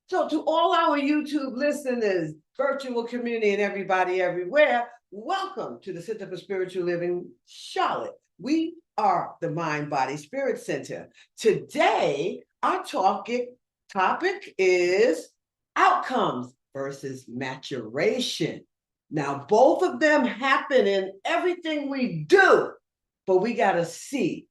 So, to all our YouTube listeners, virtual community, and everybody everywhere, welcome to the Center for Spiritual Living, Charlotte. We are the Mind, Body, Spirit Center. Today, our topic is outcomes versus maturation. Now, both of them happen in everything we do, but we got to see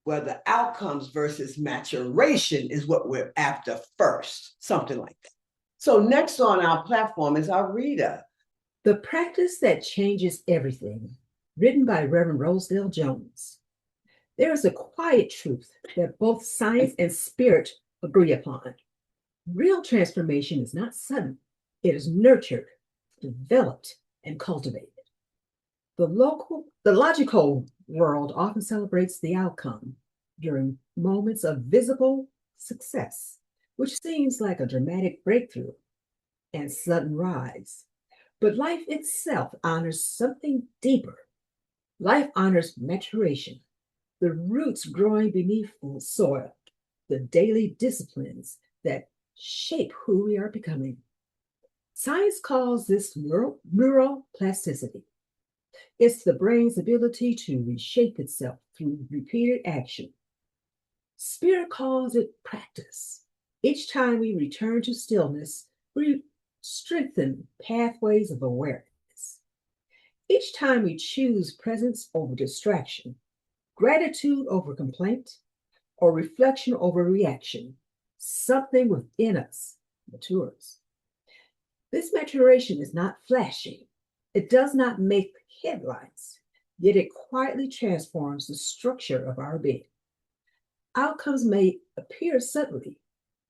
whether outcomes versus maturation is what we're after first, something like that. So next on our platform is our reader. The Practice That Changes Everything, written by Reverend Rosedale Jones. There is a quiet truth that both science and spirit agree upon. Real transformation is not sudden, it is nurtured, developed, and cultivated. The logical world often celebrates the outcome during moments of visible success, which seems like a dramatic breakthrough and sudden rise. But life itself honors something deeper. Life honors maturation, the roots growing beneath the soil, the daily disciplines that shape who we are becoming. Science calls this neuroplasticity. It's the brain's ability to reshape itself through repeated action. Spirit calls it practice. Each time we return to stillness, we strengthen pathways of awareness. Each time we choose presence over distraction, gratitude over complaint, or reflection over reaction, something within us matures. This maturation is not flashy. It does not make headlines, yet it quietly transforms the structure of our being. Outcomes may appear suddenly,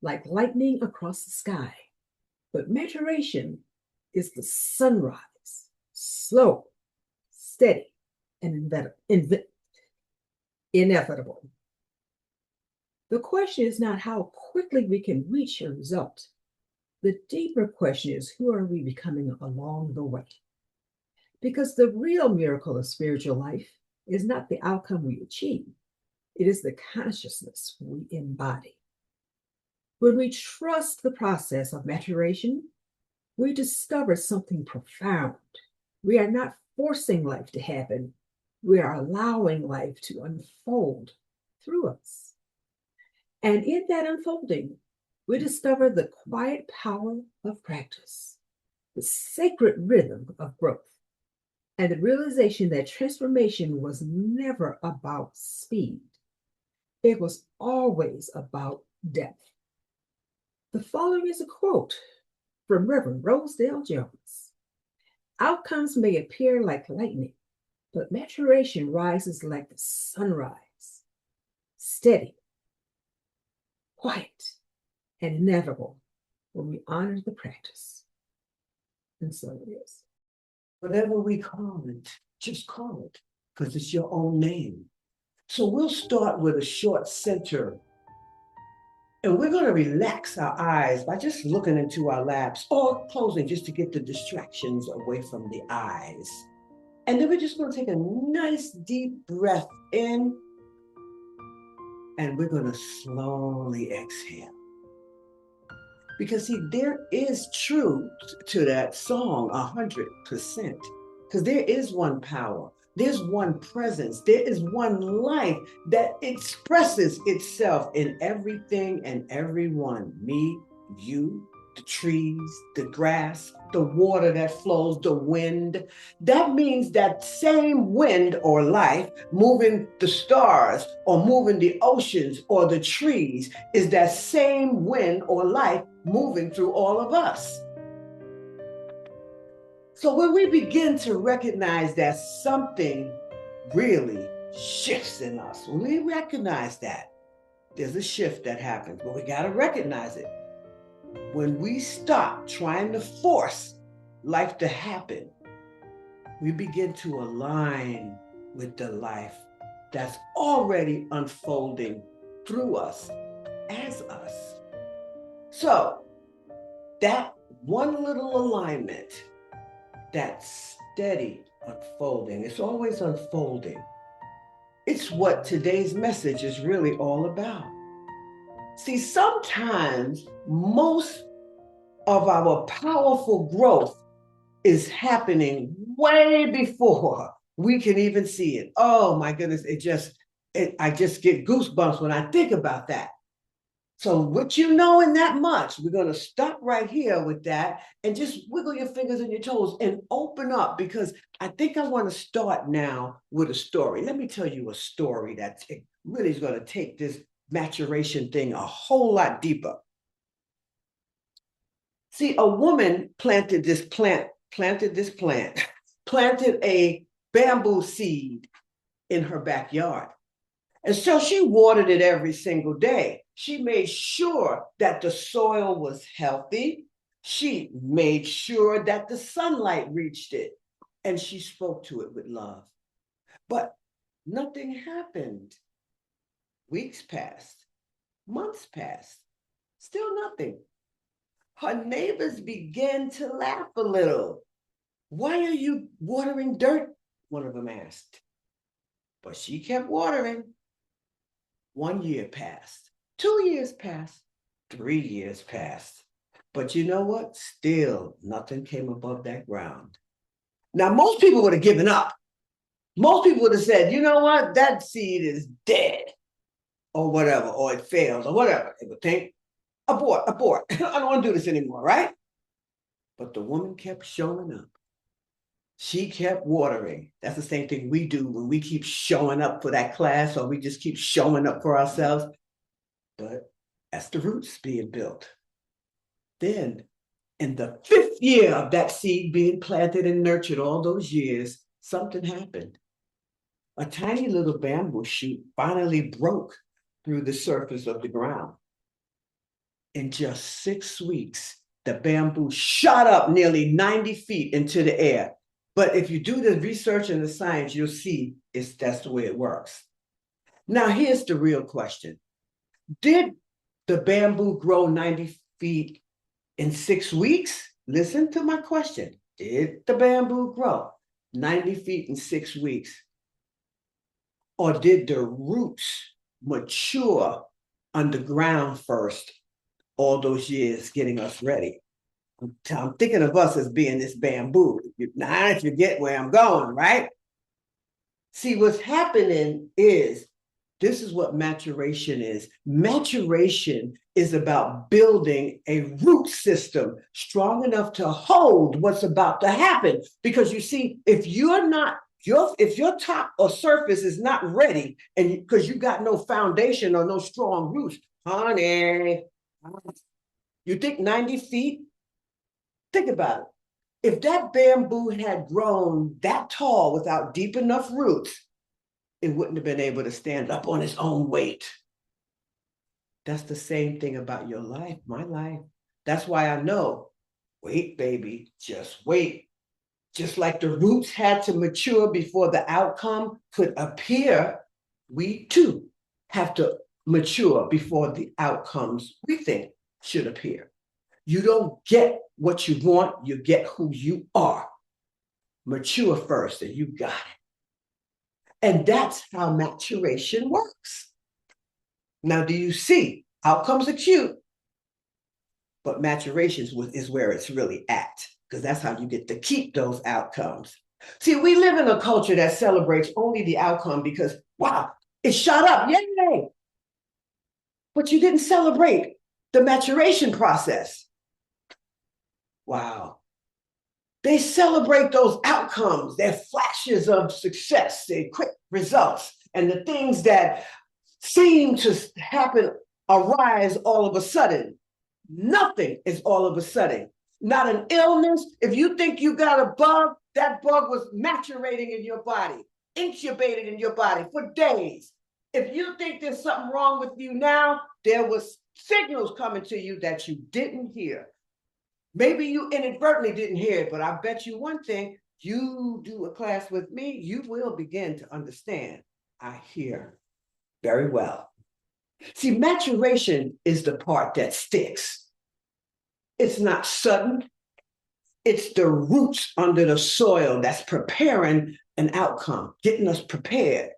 like lightning across the sky, but maturation is the sunrise, slow, steady, and inevitable. The question is not how quickly we can reach a result. The deeper question is who are we becoming along the way? Because the real miracle of spiritual life is not the outcome we achieve, it is the consciousness we embody. When we trust the process of maturation, we discover something profound. We are not forcing life to happen, we are allowing life to unfold through us. And in that unfolding, we discover the quiet power of practice, the sacred rhythm of growth, and the realization that transformation was never about speed. It was always about depth. The following is a quote from Reverend Rosedale Jones. Outcomes may appear like lightning, but maturation rises like the sunrise, steady, quiet, and inevitable when we honor the practice. And so it is. Whatever we call it, just call it, because it's your own name. So we'll start with a short center, and we're going to relax our eyes by just looking into our laps or closing just to get the distractions away from the eyes. And then we're just going to take a nice deep breath in, and we're going to slowly exhale. Because see, there is truth to that song 100%. Because there is one power, there's one presence, there is one life that expresses itself in everything and everyone. Me, you, the trees, the grass, the water that flows, the wind. That means that same wind or life moving the stars or moving the oceans or the trees is that same wind or life moving through all of us. So when we begin to recognize that something really shifts in us, when we recognize that, there's a shift that happens, but we got to recognize it. When we stop trying to force life to happen, we begin to align with the life that's already unfolding through us as us. So that one little alignment, that steady unfolding, it's always unfolding. It's what today's message is really all about. See, sometimes most of our powerful growth is happening way before we can even see it. Oh my goodness, I just get goosebumps when I think about that. So what you know in that much, we're going to stop right here with that and just wiggle your fingers and your toes and open up, because I think I want to start now with a story. Let me tell you a story that really is going to take this maturation thing a whole lot deeper. See, a woman planted a bamboo seed in her backyard. And so she watered it every single day. She made sure that the soil was healthy. She made sure that the sunlight reached it. And she spoke to it with love. But nothing happened. Weeks passed, months passed, still nothing. Her neighbors began to laugh a little. "Why are you watering dirt?" one of them asked. But she kept watering. 1 year passed, 2 years passed, 3 years passed. But you know what? Still nothing came above that ground. Now, most people would have given up. Most people would have said, you know what? That seed is dead, or whatever, or it fails, or whatever. They would think, abort. I don't want to do this anymore, right? But the woman kept showing up. She kept watering. That's the same thing we do when we keep showing up for that class, or we just keep showing up for ourselves. But that's the roots being built. Then, in the 5th year of that seed being planted and nurtured all those years, something happened. A tiny little bamboo shoot finally broke through the surface of the ground. In just 6 weeks, the bamboo shot up nearly 90 feet into the air. But if you do the research and the science, you'll see that's the way it works. Now, here's the real question. Did the bamboo grow 90 feet in 6 weeks? Listen to my question. Did the bamboo grow 90 feet in 6 weeks? Or did the roots mature underground first, all those years getting us ready? I'm thinking of us as being this bamboo. Now, if you get where I'm going, right? See, what's happening is, this is what maturation is. Maturation is about building a root system strong enough to hold what's about to happen. Because you see, if your top or surface is not ready, and because you got no foundation or no strong roots, honey, you think 90 feet? Think about it. If that bamboo had grown that tall without deep enough roots, it wouldn't have been able to stand up on its own weight. That's the same thing about your life, my life. That's why I know, wait, baby, just wait. Just like the roots had to mature before the outcome could appear, we too have to mature before the outcomes we think should appear. You don't get what you want, you get who you are. Mature first, and you got it. And that's how maturation works. Now, do you see? Outcomes are cute, but maturation is where it's really at, because that's how you get to keep those outcomes. See, we live in a culture that celebrates only the outcome because, wow, it shot up, yay! But you didn't celebrate the maturation process. Wow. They celebrate those outcomes, their flashes of success, their quick results, and the things that seem to happen, arise all of a sudden. Nothing is all of a sudden. Not an illness. If you think you got a bug, that bug was maturating in your body, incubated in your body for days. If you think there's something wrong with you now, there was signals coming to you that you didn't hear. Maybe you inadvertently didn't hear it, but I bet you one thing, you do a class with me, you will begin to understand. I hear very well. See, maturation is the part that sticks. It's not sudden. It's the roots under the soil that's preparing an outcome, getting us prepared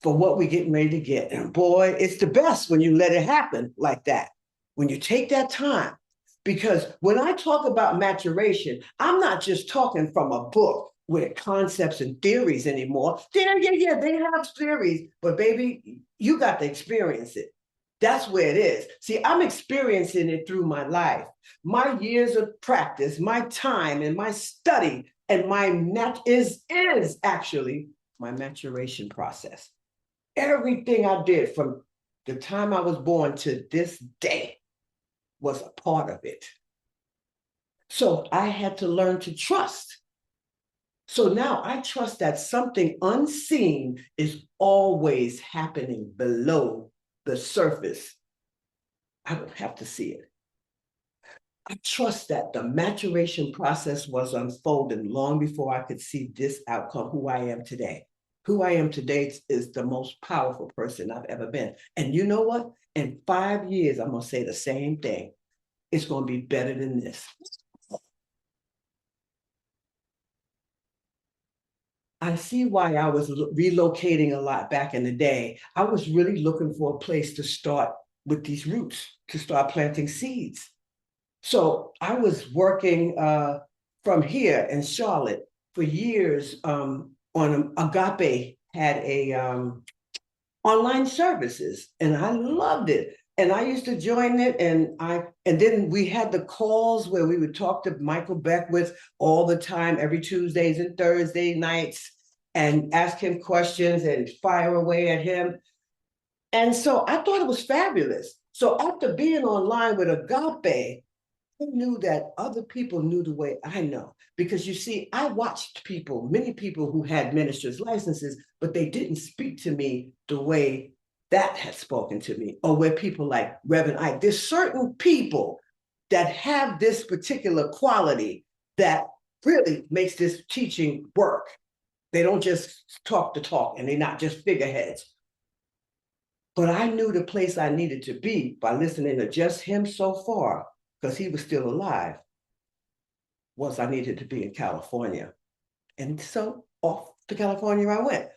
for what we're getting ready to get. And boy, it's the best when you let it happen like that. When you take that time. Because when I talk about maturation, I'm not just talking from a book with concepts and theories anymore. Yeah, they have theories, but baby, you got to experience it. That's where it is. See, I'm experiencing it through my life, my years of practice, my time and my study, and my is actually my maturation process. Everything I did from the time I was born to this day was a part of it. So I had to learn to trust. So now I trust that something unseen is always happening below the surface. I don't have to see it. I trust that the maturation process was unfolding long before I could see this outcome, who I am today. Who I am today is the most powerful person I've ever been. And you know what? In 5 years, I'm going to say the same thing. It's going to be better than this. I see why I was relocating a lot back in the day. I was really looking for a place to start with these roots, to start planting seeds. So I was working from here in Charlotte for years on Agape had a online services, and I loved it. And I used to join it, and then we had the calls where we would talk to Michael Beckwith all the time, every Tuesdays and Thursday nights, and ask him questions and fire away at him. And so I thought it was fabulous. So after being online with Agape, I knew that other people knew the way I know. Because you see, I watched people, many people who had ministers' licenses, but they didn't speak to me the way that had spoken to me, or where people like Reverend Ike. There's certain people that have this particular quality that really makes this teaching work. They don't just talk the talk, and they're not just figureheads. But I knew the place I needed to be by listening to just him so far, because he was still alive, was I needed to be in California. And so off to California I went.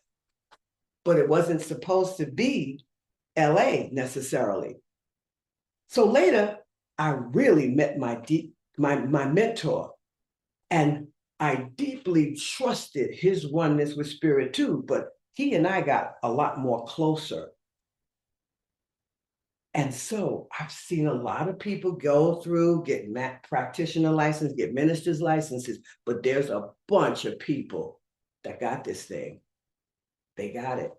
But it wasn't supposed to be LA necessarily. So later, I really met my mentor, and I deeply trusted his oneness with spirit too, but he and I got a lot more closer. And so I've seen a lot of people go through, get practitioner license, get minister's licenses, but there's a bunch of people that got this thing. They got it.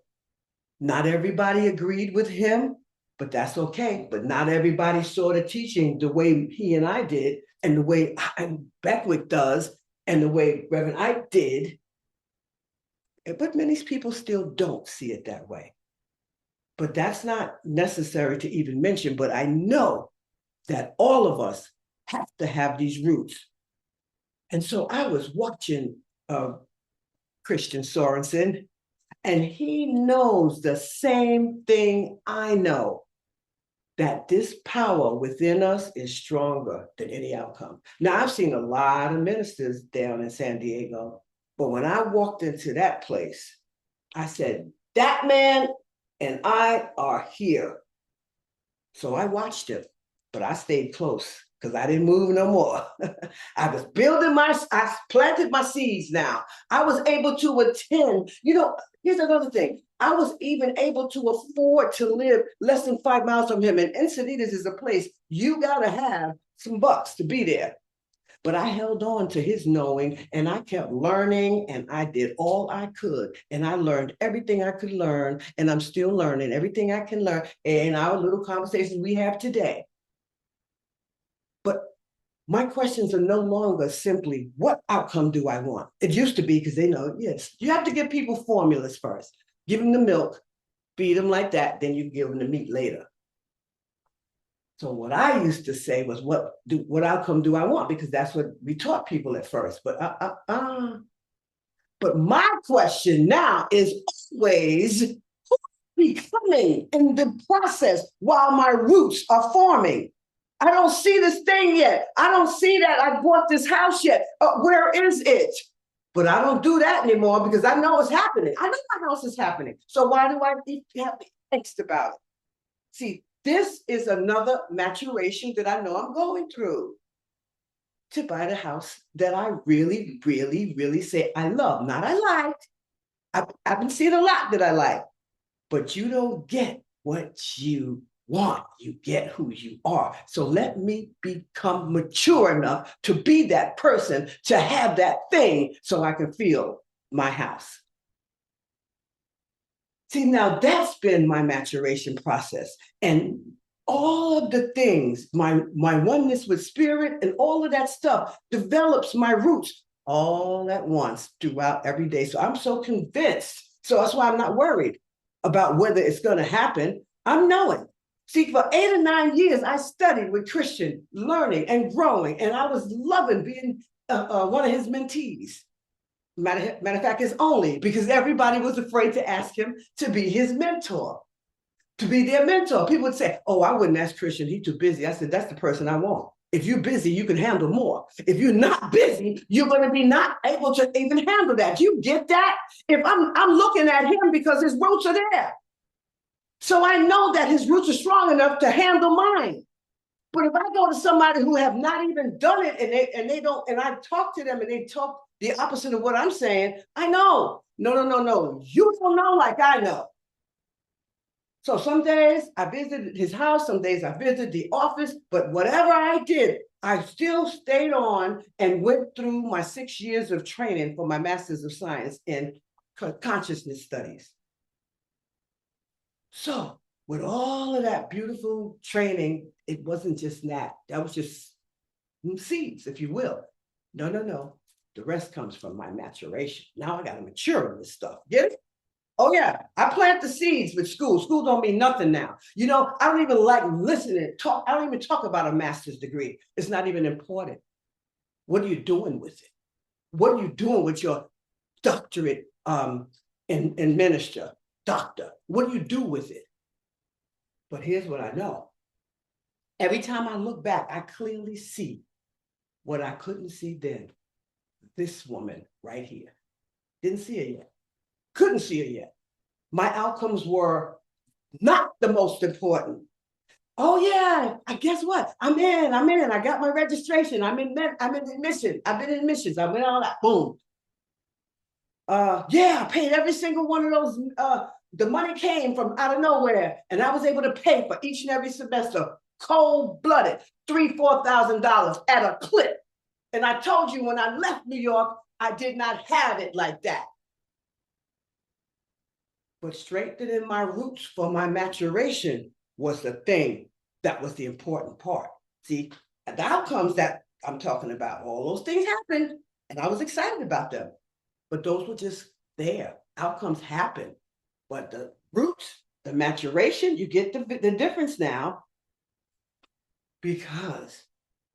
Not everybody agreed with him, but that's okay. But not everybody saw the teaching the way he and I did, and the way Beckwith does, and the way Reverend Ike did. But many people still don't see it that way. But that's not necessary to even mention. But I know that all of us have to have these roots. And so I was watching Christian Sorensen, and he knows the same thing I know, that this power within us is stronger than any outcome. Now, I've seen a lot of ministers down in San Diego, but when I walked into that place, I said, that man and I are here. So I watched him, but I stayed close because I didn't move no more. I was I planted my seeds now. I was able to attend. Here's another thing. I was even able to afford to live less than 5 miles from him. And Encinitas is a place you got to have some bucks to be there. But I held on to his knowing, and I kept learning, and I did all I could. And I learned everything I could learn, and I'm still learning everything I can learn in our little conversations we have today. But my questions are no longer simply, what outcome do I want? It used to be, because they know, yes, you have to give people formulas first. Give them the milk, feed them like that, then you give them the meat later. So what I used to say was, what outcome do I want? Because that's what we taught people at first. But my question now is always, who becoming in the process while my roots are forming? I don't see this thing yet. I don't see that I bought this house yet. Where is it? But I don't do that anymore because I know it's happening. I know my house is happening. So why do I have angst about it? See, this is another maturation that I know I'm going through. To buy the house that I really, really, really say I love, not I like. I've been seeing a lot that I like, but you don't get what you want. You get who you are. So let me become mature enough to be that person, to have that thing so I can feel my house. See, now that's been my maturation process. And all of the things, my oneness with spirit and all of that stuff develops my roots all at once throughout every day. So I'm so convinced. So that's why I'm not worried about whether it's going to happen. I'm knowing. See, for 8 or 9 years, I studied with Christian, learning and growing, and I was loving being one of his mentees. Matter of fact, it's only because everybody was afraid to ask him to be his mentor, to be their mentor. People would say, oh, I wouldn't ask Christian, he's too busy. I said, that's the person I want. If you're busy, you can handle more. If you're not busy, you're going to be not able to even handle that. You get that? If I'm looking at him because his roots are there. So I know that his roots are strong enough to handle mine. But if I go to somebody who have not even done it and they don't, and I talk to them and they talk the opposite of what I'm saying, I know. No. You don't know like I know. So some days I visited his house, some days I visited the office, but whatever I did, I still stayed on and went through my 6 years of training for my Master's of Science in Consciousness Studies. So with all of that beautiful training, it wasn't just that. That was just seeds, if you will. No. The rest comes from my maturation. Now I got to mature in this stuff. Get it? Oh, yeah. I plant the seeds with school. School don't mean nothing now. You know, I don't even like listening, talk. I don't even talk about a master's degree. It's not even important. What are you doing with it? What are you doing with your doctorate in minister, doctor? What do you do with it? But here's what I know. Every time I look back, I clearly see what I couldn't see then. This woman right here. Didn't see her yet. Couldn't see her yet. My outcomes were not the most important. Oh yeah, I guess what? I'm in. I got my registration. I'm in admission. I've been in admissions. I went all that. Boom. Yeah, I paid every single one of those. The money came from out of nowhere, and I was able to pay for each and every semester, cold-blooded, $3,000-$4,000 at a clip. And I told you when I left New York, I did not have it like that. But strengthening my roots for my maturation was the thing that was the important part. See, the outcomes that I'm talking about, all those things happened, and I was excited about them. But those were just there. Outcomes happen. But the roots, the maturation, you get the difference now, because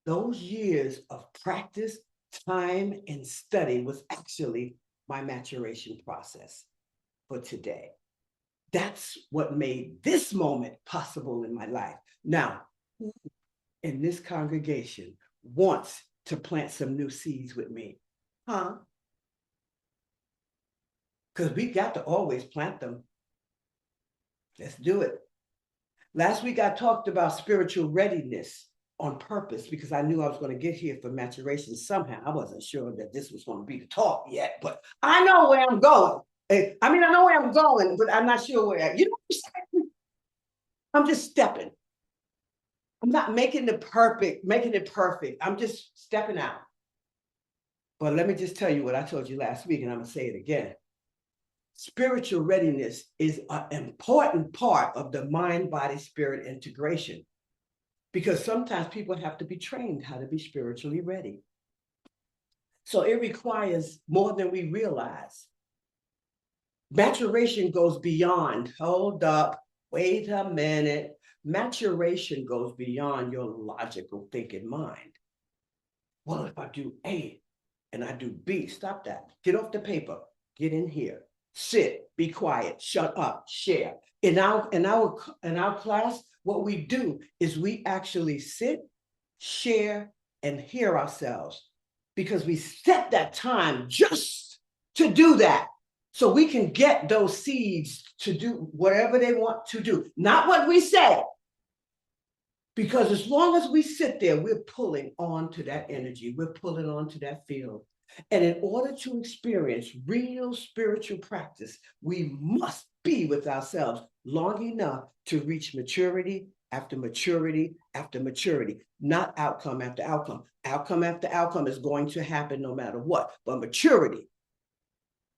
those years of practice, time, and study was actually my maturation process for today. That's what made this moment possible in my life. Now, who in this congregation wants to plant some new seeds with me? Huh? Because we got to always plant them. Let's do it. Last week, I talked about spiritual readiness on purpose because I knew I was going to get here for maturation somehow. I wasn't sure that this was going to be the talk yet, but I know where I'm going. I know where I'm going, but I'm not sure where. You know what I'm saying? I'm just stepping. I'm not making it perfect. I'm just stepping out. But let me just tell you what I told you last week, and I'm going to say it again. Spiritual readiness is an important part of the mind, body, spirit integration, because sometimes people have to be trained how to be spiritually ready. So it requires more than we realize. Maturation goes beyond, hold up, wait a minute. Maturation goes beyond your logical thinking mind. Well, if I do A and I do B, stop that. Get off the paper, get in here. Sit, be quiet, shut up, share. In our class, what we do is we actually sit, share, and hear ourselves, because we set that time just to do that. So we can get those seeds to do whatever they want to do. Not what we say, Because as long as we sit there, we're pulling onto that energy, we're pulling onto that field. And in order to experience real spiritual practice, we must be with ourselves long enough to reach maturity after maturity after maturity, not outcome after outcome. Outcome after outcome is going to happen no matter what, but maturity.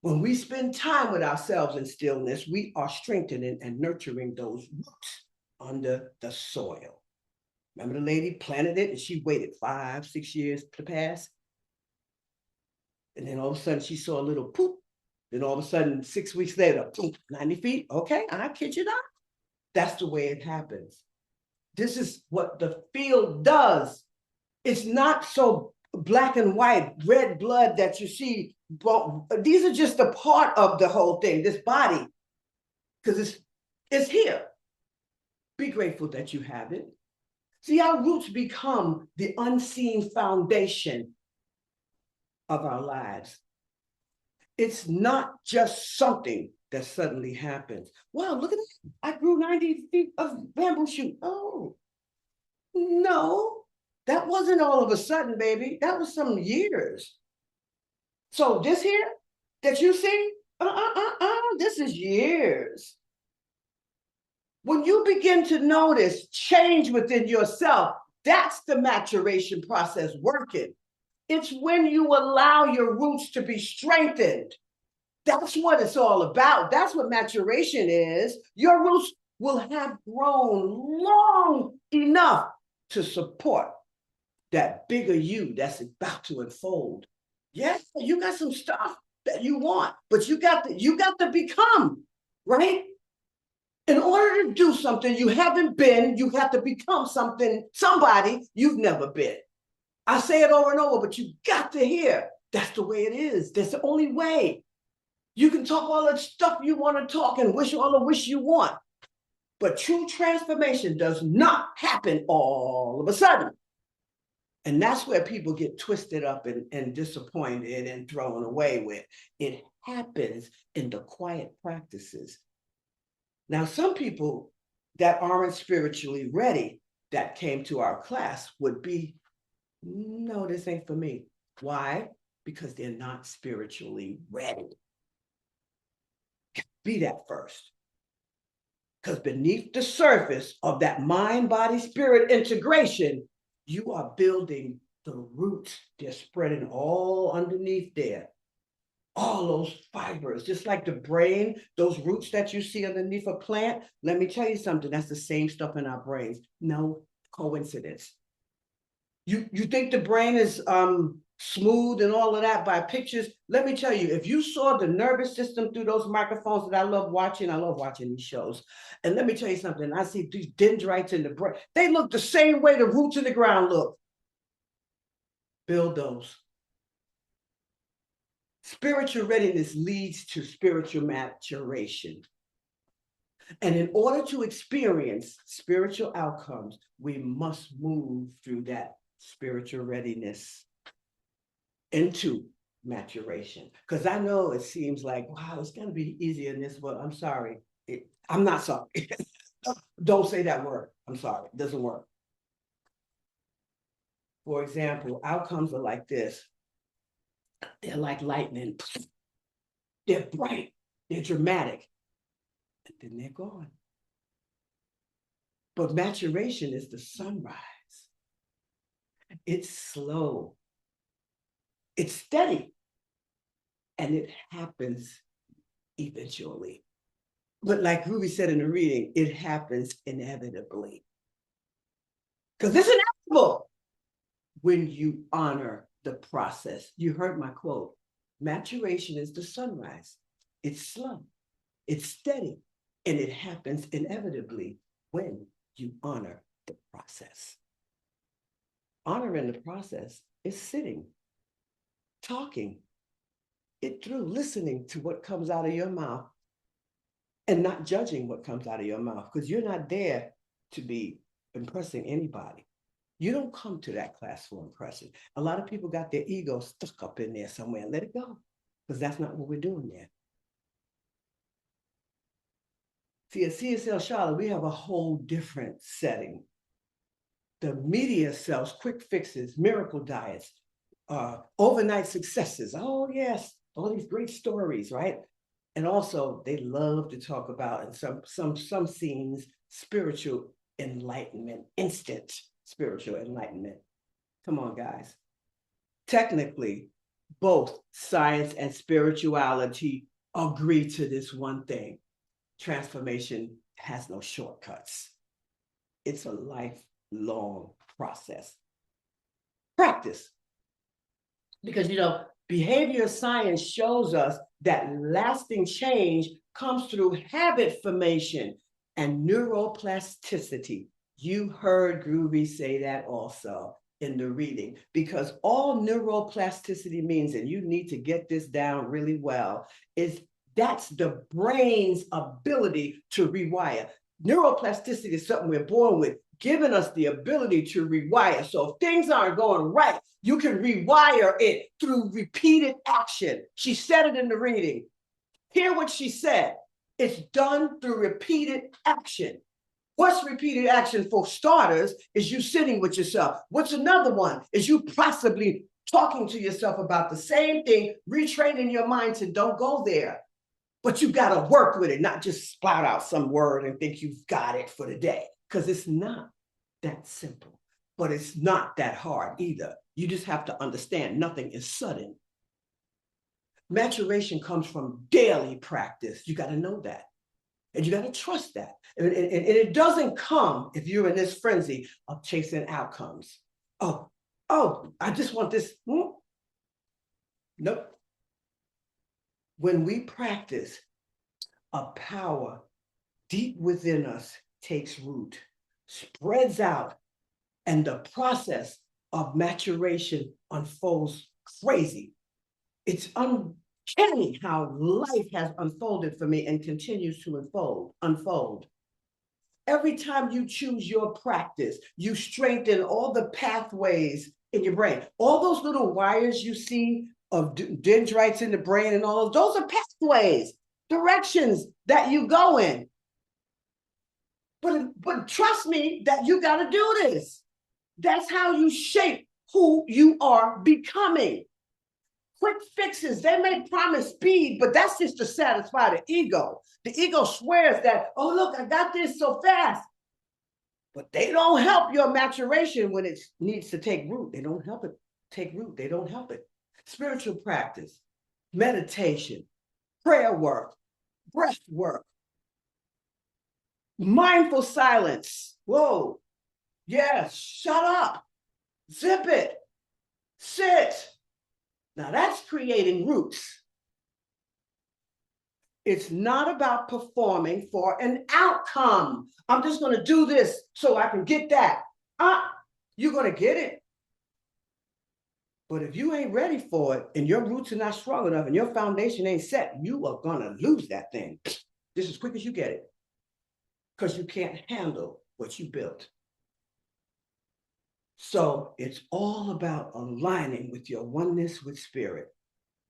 When we spend time with ourselves in stillness, we are strengthening and nurturing those roots under the soil. Remember the lady planted it and she waited 5, 6 years to pass? And then all of a sudden she saw a little poop. Then all of a sudden, 6 weeks later, 90 feet. Okay, I kid you not. That's the way it happens. This is what the field does. It's not so black and white, red blood that you see. These are just a part of the whole thing, this body, because it's here. Be grateful that you have it. See, our roots become the unseen foundation of our lives. It's not just something that suddenly happens. Wow, look at that. I grew 90 feet of bamboo shoot. Oh, no, that wasn't all of a sudden, baby. That was some years. So this here that you see, this is years. When you begin to notice change within yourself, that's the maturation process working. It's when you allow your roots to be strengthened. That's what it's all about. That's what maturation is. Your roots will have grown long enough to support that bigger you that's about to unfold. Yeah, you got some stuff that you want, but you got to become, right? In order to do something you haven't been, you have to become somebody you've never been. I say it over and over, but you got to hear that's the way it is. That's the only way. You can talk all the stuff you want to talk and wish all the wish you want, but true transformation does not happen all of a sudden. And that's where people get twisted up and disappointed and thrown away with. It happens in the quiet practices. Now, some people that aren't spiritually ready that came to our class would be, no, this ain't for me. Why? Because they're not spiritually ready. Be that first. Because beneath the surface of that mind, body, spirit integration, you are building the roots. They're spreading all underneath there. All those fibers, just like the brain, those roots that you see underneath a plant. Let me tell you something, that's the same stuff in our brains. No coincidence. You think the brain is smooth and all of that by pictures? Let me tell you, if you saw the nervous system through those microphones that I love watching these shows. And let me tell you something, I see these dendrites in the brain. They look the same way the roots in the ground look. Build those. Spiritual readiness leads to spiritual maturation. And in order to experience spiritual outcomes, we must move through that spiritual readiness into maturation. Because I know it seems like, wow, it's going to be easier in this world. I'm sorry. I'm not sorry. Don't say that word. I'm sorry. It doesn't work. For example, outcomes are like this. They're like lightning. They're bright. They're dramatic. And then they're gone. But maturation is the sunrise. It's slow. It's steady. And it happens eventually. But like Ruby said in the reading, it happens inevitably. Because it's inevitable when you honor the process. You heard my quote. Maturation is the sunrise. It's slow. It's steady. And it happens inevitably when you honor the process. Honoring the process is sitting, talking it through, listening to what comes out of your mouth and not judging what comes out of your mouth, because you're not there to be impressing anybody. You don't come to that class for impression. A lot of people got their ego stuck up in there somewhere. Let it go, because that's not what we're doing there. See, at CSL Charlotte, we have a whole different setting. The media sells quick fixes, miracle diets, overnight successes. Oh, yes, all these great stories, right? And also, they love to talk about in some scenes spiritual enlightenment, instant spiritual enlightenment. Come on, guys. Technically, both science and spirituality agree to this one thing: transformation has no shortcuts. It's a lifelong process. Practice. Because, behavior science shows us that lasting change comes through habit formation and neuroplasticity. You heard Groovy say that also in the reading, because all neuroplasticity means, and you need to get this down really well, is that's the brain's ability to rewire. Neuroplasticity is something we're born with, giving us the ability to rewire. So if things aren't going right, you can rewire it through repeated action. She said it in the reading. Hear what she said. It's done through repeated action. What's repeated action? For starters, is you sitting with yourself. What's another one? Is you possibly talking to yourself about the same thing, retraining your mind to don't go there. But you got to work with it, not just spout out some word and think you've got it for the day, because it's not that simple, but it's not that hard either. You just have to understand nothing is sudden. Maturation comes from daily practice. You got to know that. And you got to trust that. And it doesn't come if you're in this frenzy of chasing outcomes. Oh, I just want this. Nope. When we practice, a power deep within us takes root, spreads out, and the process of maturation unfolds crazy. It's uncanny how life has unfolded for me and continues to unfold. Every time you choose your practice, you strengthen all the pathways in your brain. All those little wires you see of dendrites in the brain and all of those are pathways, directions that you go in. But trust me that you got to do this. That's how you shape who you are becoming. Quick fixes, they may promise speed, but that's just to satisfy the ego. The ego swears that, oh, look, I got this so fast. But they don't help your maturation when it needs to take root. They don't help it take root. They don't help it. Spiritual practice, meditation, prayer work, breath work, mindful silence. Whoa, yes, shut up, zip it, sit. Now that's creating roots. It's not about performing for an outcome. I'm just going to do this so I can get that. You're going to get it. But if you ain't ready for it and your roots are not strong enough and your foundation ain't set, you are going to lose that thing just as quick as you get it, because you can't handle what you built. So it's all about aligning with your oneness with spirit.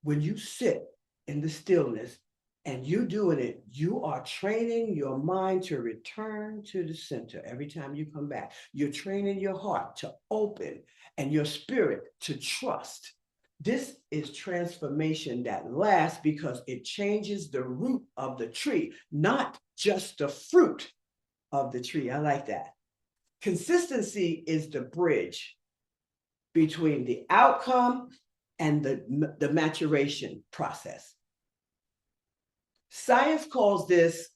When you sit in the stillness and you doing it, you are training your mind to return to the center every time you come back. You're training your heart to open and your spirit to trust. This is transformation that lasts because it changes the root of the tree, not just the fruit of the tree. I like that. Consistency is the bridge between the outcome and the maturation process. Science calls this,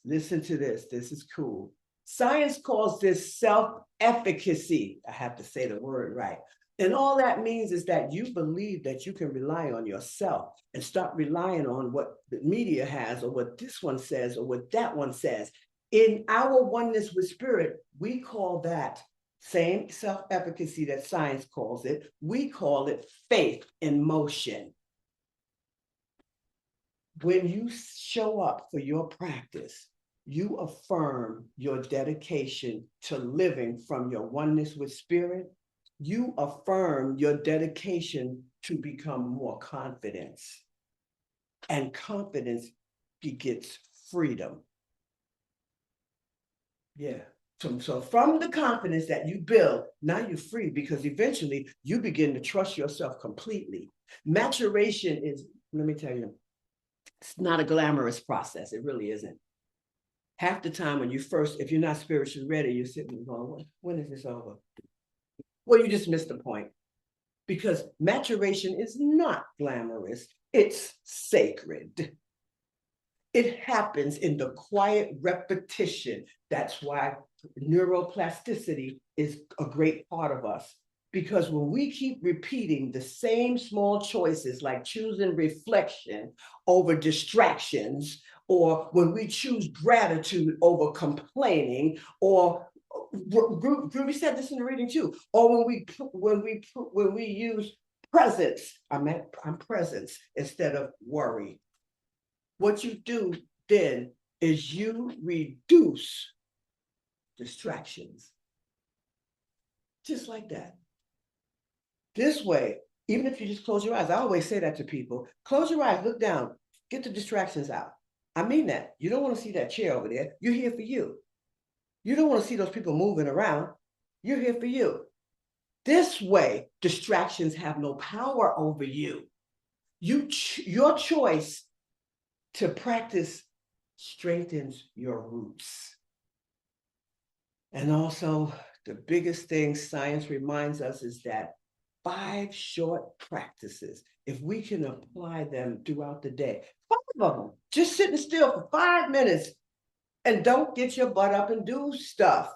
listen to this is cool. Science calls this self-efficacy. I have to say the word right. And all that means is that you believe that you can rely on yourself and stop relying on what the media has or what this one says or what that one says. In our oneness with spirit, we call that same self-efficacy that science calls it, we call it faith in motion. When you show up for your practice, you affirm your dedication to living from your oneness with spirit. You affirm your dedication to become more confident. And confidence begets freedom. Yeah. So from the confidence that you build, now you're free because eventually you begin to trust yourself completely. Maturation is, let me tell you, it's not a glamorous process. It really isn't. Half the time when you first, if you're not spiritually ready, you're sitting going, when is this over? Well, you just missed the point because maturation is not glamorous. It's sacred. It happens in the quiet repetition. That's why neuroplasticity is a great part of us. Because when we keep repeating the same small choices, like choosing reflection over distractions, or when we choose gratitude over complaining, or Ruby said this in the reading too, or when we use presence, I'm presence instead of worry. What you do then is you reduce distractions. Just like that. This way, even if you just close your eyes, I always say that to people, close your eyes, look down, get the distractions out. I mean that. You don't want to see that chair over there. You're here for you. You don't want to see those people moving around. You're here for you. This way, distractions have no power over you. Your choice to practice strengthens your roots. And also, the biggest thing science reminds us is that 5 short practices, if we can apply them throughout the day, 5 of them, just sitting still for 5 minutes and don't get your butt up and do stuff.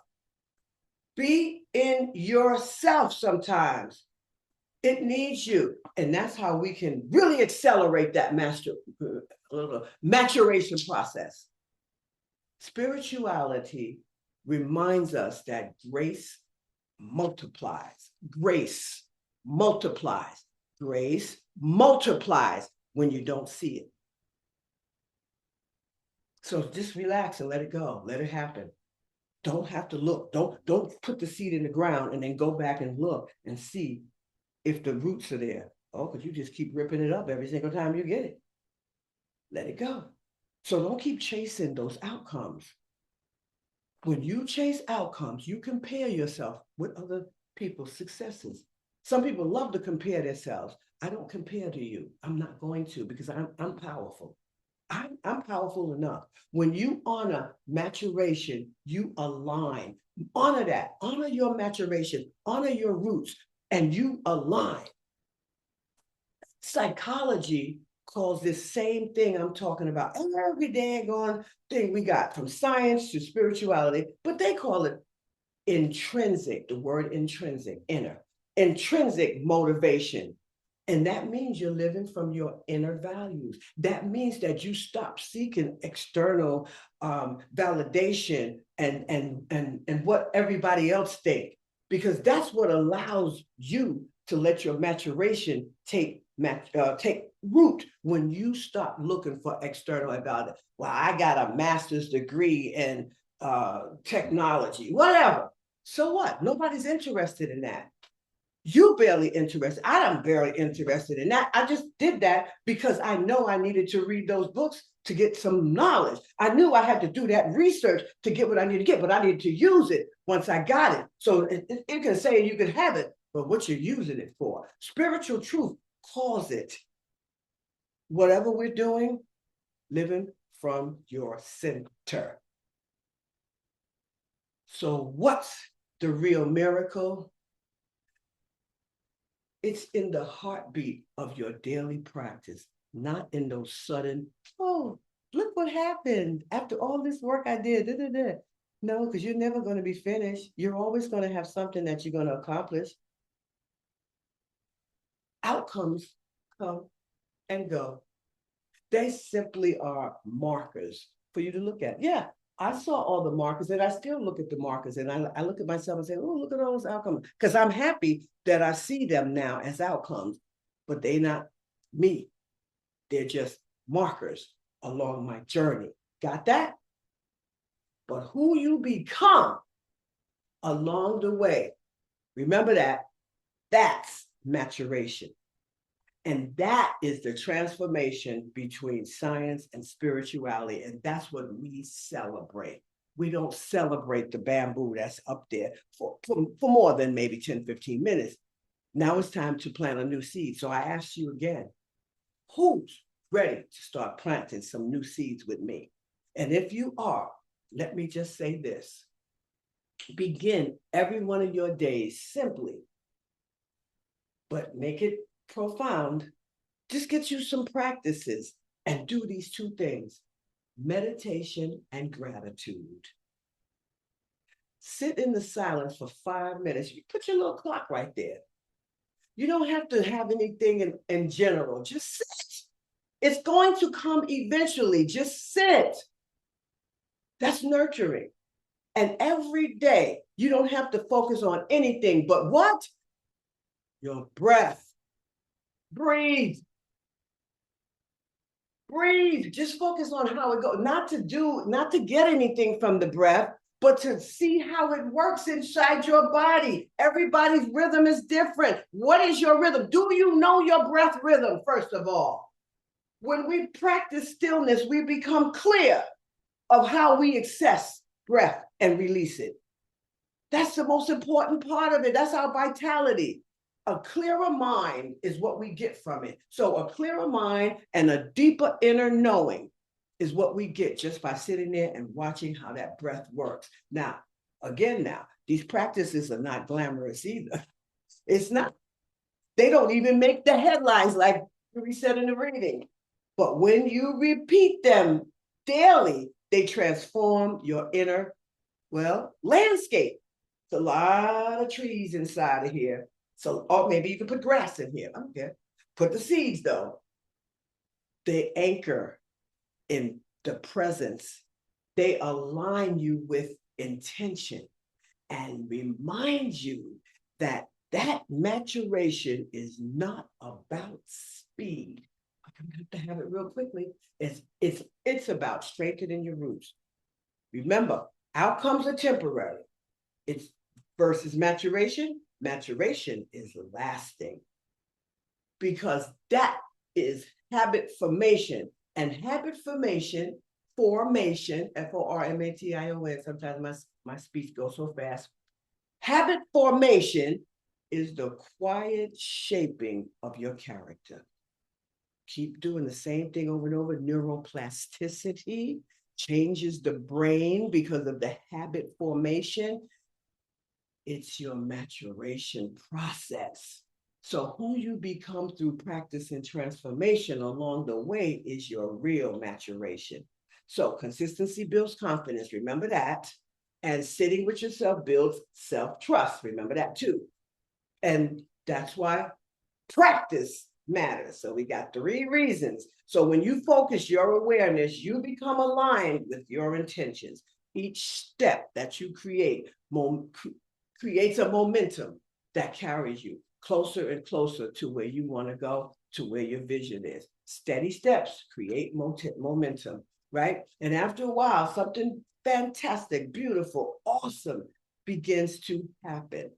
Be in yourself sometimes. It needs you. And that's how we can really accelerate that maturation process. Spirituality reminds us that grace multiplies. Grace multiplies. Grace multiplies when you don't see it. So just relax and let it go. Let it happen. Don't have to look. Don't put the seed in the ground and then go back and look and see if the roots are there. Oh, because you just keep ripping it up every single time you get it. Let it go. So don't keep chasing those outcomes. When you chase outcomes, you compare yourself with other people's successes. Some people love to compare themselves. I don't compare to you. I'm not going to because I'm powerful. I'm powerful enough. When you honor maturation, you align. Honor that. Honor your maturation. Honor your roots, and you align. Psychology calls this same thing I'm talking about every daggone thing we got, from science to spirituality, but they call it intrinsic, the word intrinsic, inner, intrinsic motivation. And that means you're living from your inner values. That means that you stop seeking external validation and what everybody else thinks, because that's what allows you to let your maturation take root. When you stop looking for external validation. Well, I got a master's degree in technology, whatever. So what? Nobody's interested in that. You barely interested. I'm barely interested in that. I just did that because I know I needed to read those books to get some knowledge. I knew I had to do that research to get what I need to get, but I needed to use it once I got it. So it can say you can have it, but what you're using it for. Spiritual truth calls it. Whatever we're doing, living from your center. So what's the real miracle? It's in the heartbeat of your daily practice, not in those sudden, oh, look what happened after all this work I did. Da, da, da. No, because you're never going to be finished. You're always going to have something that you're going to accomplish. Outcomes come and go. They simply are markers for you to look at. Yeah, I saw all the markers and I still look at the markers and I look at myself and say, oh, look at all those outcomes. Because I'm happy that I see them now as outcomes, but they're not me. They're just markers along my journey. Got that? But who you become along the way, remember that, that's maturation. And that is the transformation between science and spirituality. And that's what we celebrate. we don't celebrate the bamboo that's up there for more than maybe 10, 15 minutes. Now it's time to plant a new seed. So I ask you again, who's ready to start planting some new seeds with me? And if you are, let me just say this. Begin every one of your days simply, but make it profound. Just get you some practices and do these two things: meditation and gratitude. Sit in the silence for 5 minutes. You put your little clock right there. You don't have to have anything in general. Just sit. It's going to come eventually. Just sit. That's nurturing. And every day, you don't have to focus on anything but what? Your breath. Breathe. Breathe. Just focus on how it goes. Not to get anything from the breath, but to see how it works inside your body. Everybody's rhythm is different. What is your rhythm? Do you know your breath rhythm, first of all? When we practice stillness, we become clear of how we access breath and release it. That's the most important part of it. That's our vitality. A clearer mind is what we get from it. So a clearer mind and a deeper inner knowing is what we get just by sitting there and watching how that breath works. Now, these practices are not glamorous either. It's not. They don't even make the headlines like we said in the reading. But when you repeat them daily, they transform your inner, landscape. It's a lot of trees inside of here. So, or maybe you can put grass in here. I don't care. Put the seeds though. They anchor in the presence. They align you with intention and remind you that maturation is not about speed. I'm going to have it real quickly. It's about strengthening your roots. Remember, outcomes are temporary. It's versus maturation. Maturation is lasting, because that is habit formation. And habit formation, Formation, sometimes my speech goes so fast. Habit formation is the quiet shaping of your character. Keep doing the same thing over and over. Neuroplasticity changes the brain because of the habit formation. It's your maturation process. So who you become through practice and transformation along the way is your real maturation. So consistency builds confidence. Remember that. And sitting with yourself builds self-trust. Remember that too. And that's why practice matters. So we got 3 reasons. So when you focus your awareness, you become aligned with your intentions. Each step that you create creates a momentum that carries you closer and closer to where you want to go, to where your vision is. Steady steps create momentum, right? And after a while, something fantastic, beautiful, awesome begins to happen.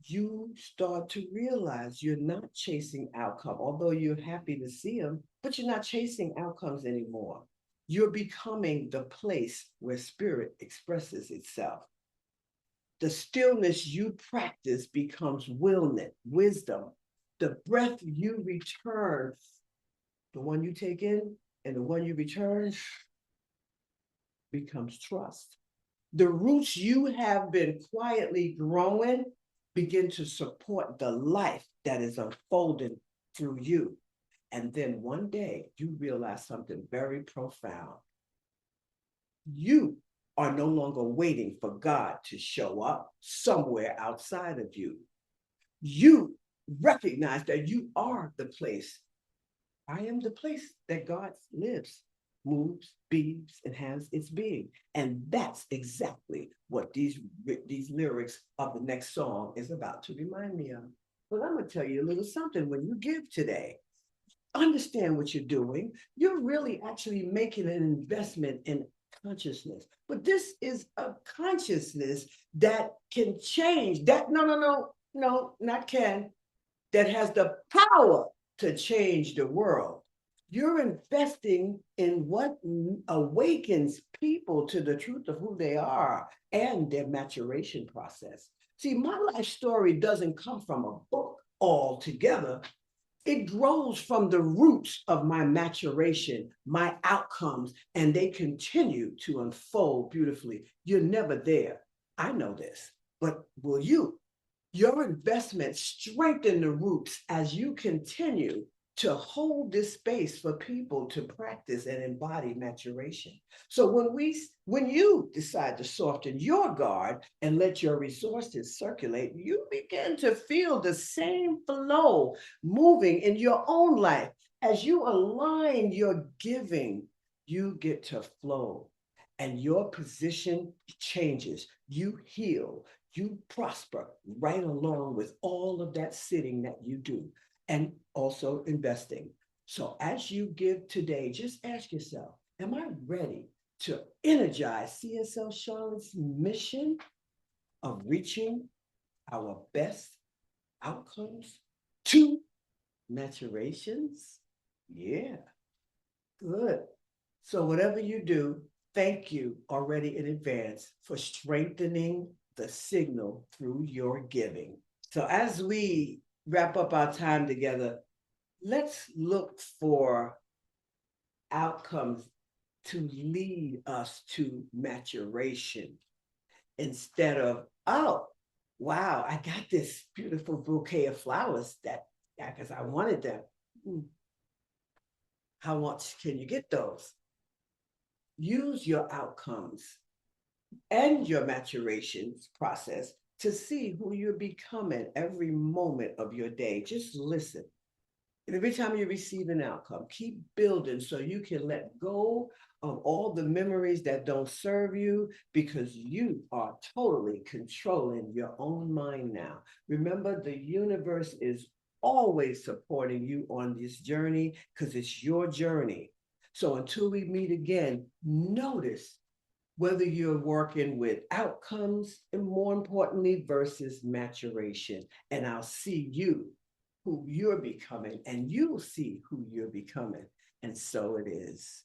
You start to realize you're not chasing outcome, although you're happy to see them, but you're not chasing outcomes anymore. You're becoming the place where spirit expresses itself. The stillness you practice becomes wisdom. The breath you return, the one you take in and the one you return, becomes trust. The roots you have been quietly growing begin to support the life that is unfolding through you. And then one day you realize something very profound. You are no longer waiting for God to show up somewhere outside of you. You recognize that you are the place. I am the place that God lives, moves, bees, and has its being. And that's exactly what these lyrics of the next song is about to remind me of. But I'm going to tell you a little something. When you give today, understand what you're doing. You're really actually making an investment in consciousness. But this is a consciousness that can change. That not can, that has the power to change the world. You're investing in what awakens people to the truth of who they are and their maturation process. See, my life story doesn't come from a book altogether. It grows from the roots of my maturation, my outcomes, and they continue to unfold beautifully. You're never there. I know this, but will you? Your investment strengthen the roots as you continue to hold this space for people to practice and embody maturation. So when you decide to soften your guard and let your resources circulate, you begin to feel the same flow moving in your own life. As you align your giving, you get to flow and your position changes. You heal, you prosper right along with all of that sitting that you do and also investing. So as you give today, just ask yourself, am I ready to energize CSL Charlotte's mission of reaching our best outcomes to maturations? Yeah, good. So whatever you do, thank you already in advance for strengthening the signal through your giving. So as we wrap up our time together, let's look for outcomes to lead us to maturation instead of, oh, wow, I got this beautiful bouquet of flowers that, yeah, because I wanted them. How much can you get those? Use your outcomes and your maturation process to see who you're becoming every moment of your day. Just listen. And every time you receive an outcome, keep building so you can let go of all the memories that don't serve you because you are totally controlling your own mind now. Remember, the universe is always supporting you on this journey because it's your journey. So until we meet again, notice whether you're working with outcomes and more importantly, versus maturation. And I'll see you who you're becoming, and you'll see who you're becoming. And so it is.